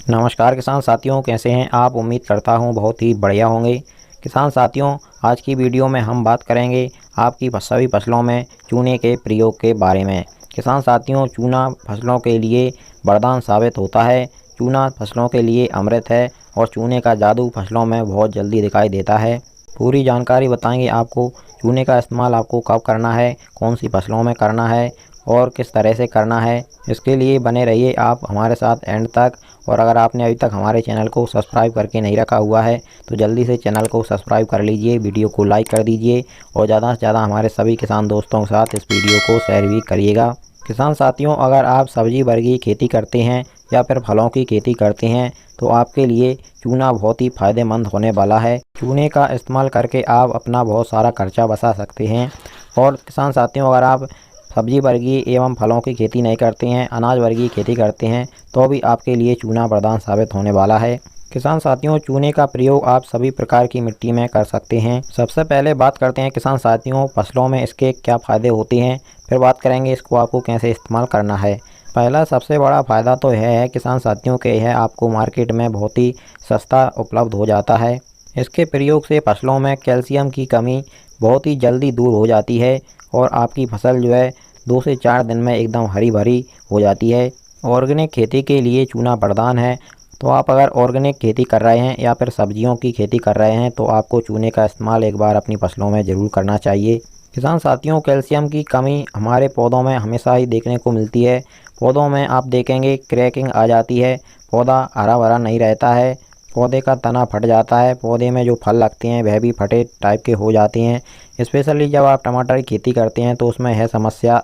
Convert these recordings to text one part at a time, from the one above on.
नमस्कार किसान साथियों, कैसे हैं आप। उम्मीद करता हूं बहुत ही बढ़िया होंगे। किसान साथियों, आज की वीडियो में हम बात करेंगे आपकी सभी फसलों में चूने के प्रयोग के बारे में। किसान साथियों, चूना फसलों के लिए वरदान साबित होता है। चूना फसलों के लिए अमृत है और चूने का जादू फसलों में बहुत जल्दी दिखाई देता है। पूरी जानकारी बताएंगे आपको। चूने का इस्तेमाल आपको कब करना है, कौन सी फसलों में करना है और किस तरह से करना है, इसके लिए बने रहिए आप हमारे साथ एंड तक। और अगर आपने अभी तक हमारे चैनल को सब्सक्राइब करके नहीं रखा हुआ है तो जल्दी से चैनल को सब्सक्राइब कर लीजिए, वीडियो को लाइक कर दीजिए और ज़्यादा से ज़्यादा हमारे सभी किसान दोस्तों के साथ इस वीडियो को शेयर भी करिएगा। किसान साथियों, अगर आप सब्जी वर्ग की खेती करते हैं या फिर फलों की खेती करते हैं तो आपके लिए चूना बहुत ही फ़ायदेमंद होने वाला है। चूने का इस्तेमाल करके आप अपना बहुत सारा खर्चा बचा सकते हैं। और किसान साथियों, अगर आप सब्जी वर्गीय एवं फलों की खेती नहीं करते हैं, अनाज वर्गीय खेती करते हैं तो भी आपके लिए चूना वरदान साबित होने वाला है। किसान साथियों, चूने का प्रयोग आप सभी प्रकार की मिट्टी में कर सकते हैं। सबसे पहले बात करते हैं किसान साथियों फसलों में इसके क्या फ़ायदे होते हैं, फिर बात करेंगे इसको आपको कैसे इस्तेमाल करना है। पहला सबसे बड़ा फ़ायदा तो यह है किसान साथियों के यह आपको मार्केट में बहुत ही सस्ता उपलब्ध हो जाता है। इसके प्रयोग से फसलों में कैल्शियम की कमी बहुत ही जल्दी दूर हो जाती है और आपकी फसल जो है 2 से 4 दिन में एकदम हरी भरी हो जाती है। ऑर्गेनिक खेती के लिए चूना वरदान है। तो आप अगर ऑर्गेनिक खेती कर रहे हैं या फिर सब्जियों की खेती कर रहे हैं तो आपको चूने का इस्तेमाल एक बार अपनी फसलों में ज़रूर करना चाहिए। किसान साथियों, कैल्शियम की कमी हमारे पौधों में हमेशा ही देखने को मिलती है। पौधों में आप देखेंगे क्रैकिंग आ जाती है, पौधा हरा भरा नहीं रहता है, पौधे का तना फट जाता है, पौधे में जो फल लगते हैं वह भी फटे टाइप के हो जाते हैं। स्पेशली जब आप टमाटर की खेती करते हैं तो उसमें यह समस्या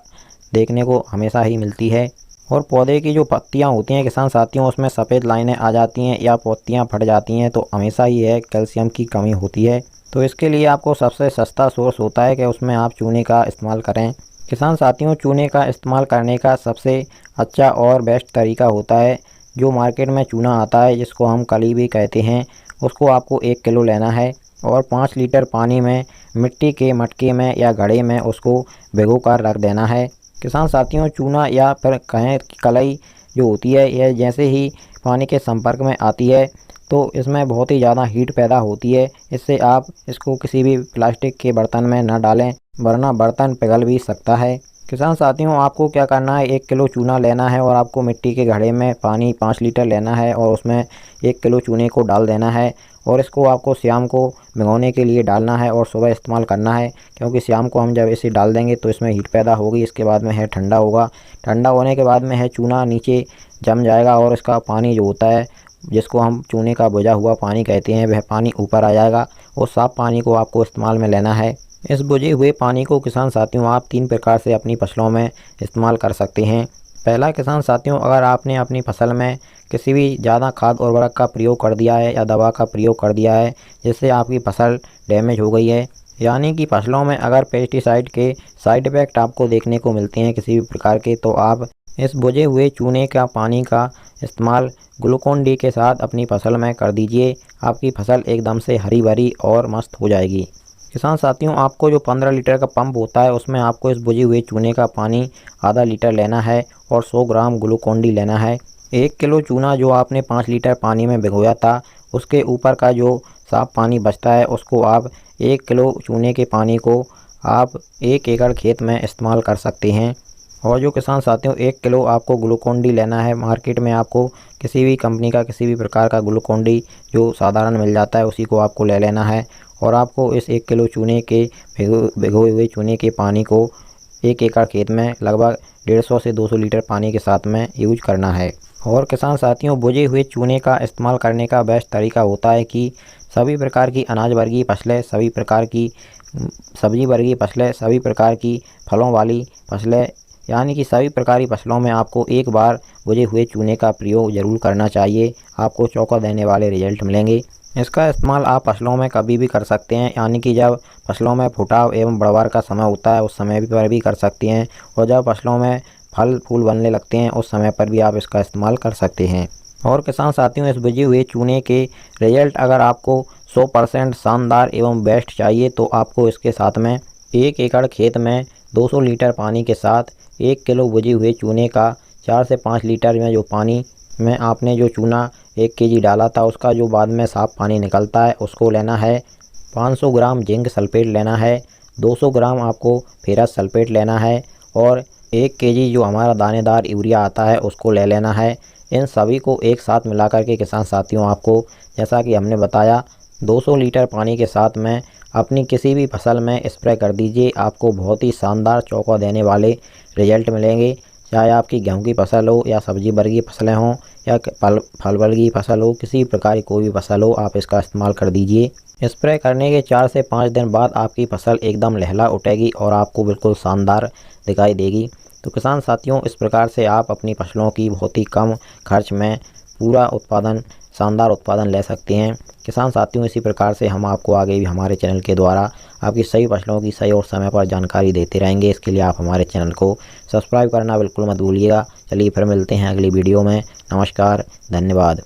देखने को हमेशा ही मिलती है। और पौधे की जो पत्तियां होती हैं किसान साथियों, उसमें सफ़ेद लाइनें आ जाती हैं या पत्तियां फट जाती हैं तो हमेशा ही है कैल्शियम की कमी होती है। तो इसके लिए आपको सबसे सस्ता सोर्स होता है कि उसमें आप चूने का इस्तेमाल करें। किसान साथियों, चूने का इस्तेमाल करने का सबसे अच्छा और बेस्ट तरीका होता है जो मार्केट में चूना आता है जिसको हम कली भी कहते हैं, उसको आपको 1 किलो लेना है और 5 लीटर पानी में मिट्टी के मटके में या घड़े में उसको भिगो कर रख देना है। किसान साथियों, चूना या फिर कहें कलई जो होती है यह जैसे ही पानी के संपर्क में आती है तो इसमें बहुत ही ज़्यादा हीट पैदा होती है। इससे आप इसको किसी भी प्लास्टिक के बर्तन में न डालें वरना बर्तन पिघल भी सकता है। किसान साथियों, आपको क्या करना है, 1 किलो चूना लेना है और आपको मिट्टी के घड़े में पानी 5 लीटर लेना है और उसमें 1 किलो चूने को डाल देना है और इसको आपको शाम को भिगोने के लिए डालना है और सुबह इस्तेमाल करना है। क्योंकि शाम को हम जब इसे डाल देंगे तो इसमें हीट पैदा होगी, इसके बाद में है ठंडा होगा। ठंडा होने के बाद में है चूना नीचे जम जाएगा और इसका पानी जो होता है जिसको हम चूने का बुझा हुआ पानी कहते हैं वह पानी ऊपर आ जाएगा और साफ़ पानी को आपको इस्तेमाल में लेना है। इस बुझे हुए पानी को किसान साथियों आप 3 प्रकार से अपनी फसलों में इस्तेमाल कर सकते हैं। पहला किसान साथियों, अगर आपने अपनी फसल में किसी भी ज़्यादा खाद उर्वरक का प्रयोग कर दिया है या दवा का प्रयोग कर दिया है जिससे आपकी फसल डैमेज हो गई है, यानी कि फसलों में अगर पेस्टिसाइड के साइड इफ़ेक्ट आपको देखने को मिलते हैं किसी भी प्रकार के, तो आप इस बुझे हुए चूने का पानी का इस्तेमाल ग्लूकोन डी के साथ अपनी फसल में कर दीजिए। आपकी फसल एकदम से हरी भरी और मस्त हो जाएगी। किसान साथियों, आपको जो 15 लीटर का पंप होता है उसमें आपको इस बुझे हुए चूने का पानी आधा लीटर लेना है और 100 ग्राम ग्लूकोन डी लेना है। 1 किलो चूना जो आपने 5 लीटर पानी में भिगोया था उसके ऊपर का जो साफ पानी बचता है उसको आप 1 किलो चूने के पानी को आप 1 एकड़ खेत में इस्तेमाल कर सकते हैं। और जो किसान साथियों, 1 किलो आपको ग्लूकोन डी लेना है। मार्केट में आपको किसी भी कंपनी का किसी भी प्रकार का ग्लूकोन डी जो साधारण मिल जाता है उसी को आपको ले लेना है और आपको इस 1 किलो चूने के भिगोए हुए चूने के पानी को 1 एकड़ खेत में लगभग 150 से 200 लीटर पानी के साथ में यूज करना है। और किसान साथियों, बुझे हुए चूने का इस्तेमाल करने का बेस्ट तरीका होता है कि सभी प्रकार की अनाज वर्गीय फसलें, सभी प्रकार की सब्जी वर्गीय फसलें, सभी प्रकार की फलों वाली फसलें, यानी कि सभी प्रकार की फसलों में आपको एक बार बुझे हुए चूने का प्रयोग ज़रूर करना चाहिए। आपको चौंका देने वाले रिजल्ट मिलेंगे। इसका इस्तेमाल आप फसलों में कभी भी कर सकते हैं, यानी कि जब फसलों में फुटाव एवं बढ़वार का समय होता है उस समय पर भी कर सकते हैं और जब फसलों में फल फूल बनने लगते हैं उस समय पर भी आप इसका इस्तेमाल कर सकते हैं। और किसान साथियों, इस बुझे हुए चूने के रिजल्ट अगर आपको 100% शानदार एवं बेस्ट चाहिए तो आपको इसके साथ में 1 एकड़ खेत में 200 लीटर पानी के साथ 1 किलो बुझे हुए चूने का 4 से 5 लीटर में जो पानी में आपने जो चूना 1 केजी डाला था उसका जो बाद में साफ़ पानी निकलता है उसको लेना है। 500 ग्राम जिंक सल्फेट लेना है। 200 ग्राम आपको फेरस सल्फेट लेना है और 1 केजी जो हमारा दानेदार यूरिया आता है उसको ले लेना है। इन सभी को एक साथ मिला कर के किसान साथियों आपको जैसा कि हमने बताया 200 लीटर पानी के साथ में अपनी किसी भी फसल में स्प्रे कर दीजिए। आपको बहुत ही शानदार चौंका देने वाले रिजल्ट मिलेंगे। चाहे आपकी गेहूं की फसल हो या सब्जी वर्गीय फसलें हों या फल वर्गीय फसल हो, किसी प्रकार की कोई भी फसल हो, आप इसका इस्तेमाल कर दीजिए। स्प्रे करने के 4 से 5 दिन बाद आपकी फसल एकदम लहला उठेगी और आपको बिल्कुल शानदार दिखाई देगी। तो किसान साथियों, इस प्रकार से आप अपनी फसलों की बहुत ही कम खर्च में पूरा उत्पादन, शानदार उत्पादन ले सकते हैं। किसान साथियों, इसी प्रकार से हम आपको आगे भी हमारे चैनल के द्वारा आपकी सही फसलों की सही और समय पर जानकारी देते रहेंगे। इसके लिए आप हमारे चैनल को सब्सक्राइब करना बिल्कुल मत भूलिएगा। चलिए फिर मिलते हैं अगली वीडियो में। नमस्कार, धन्यवाद।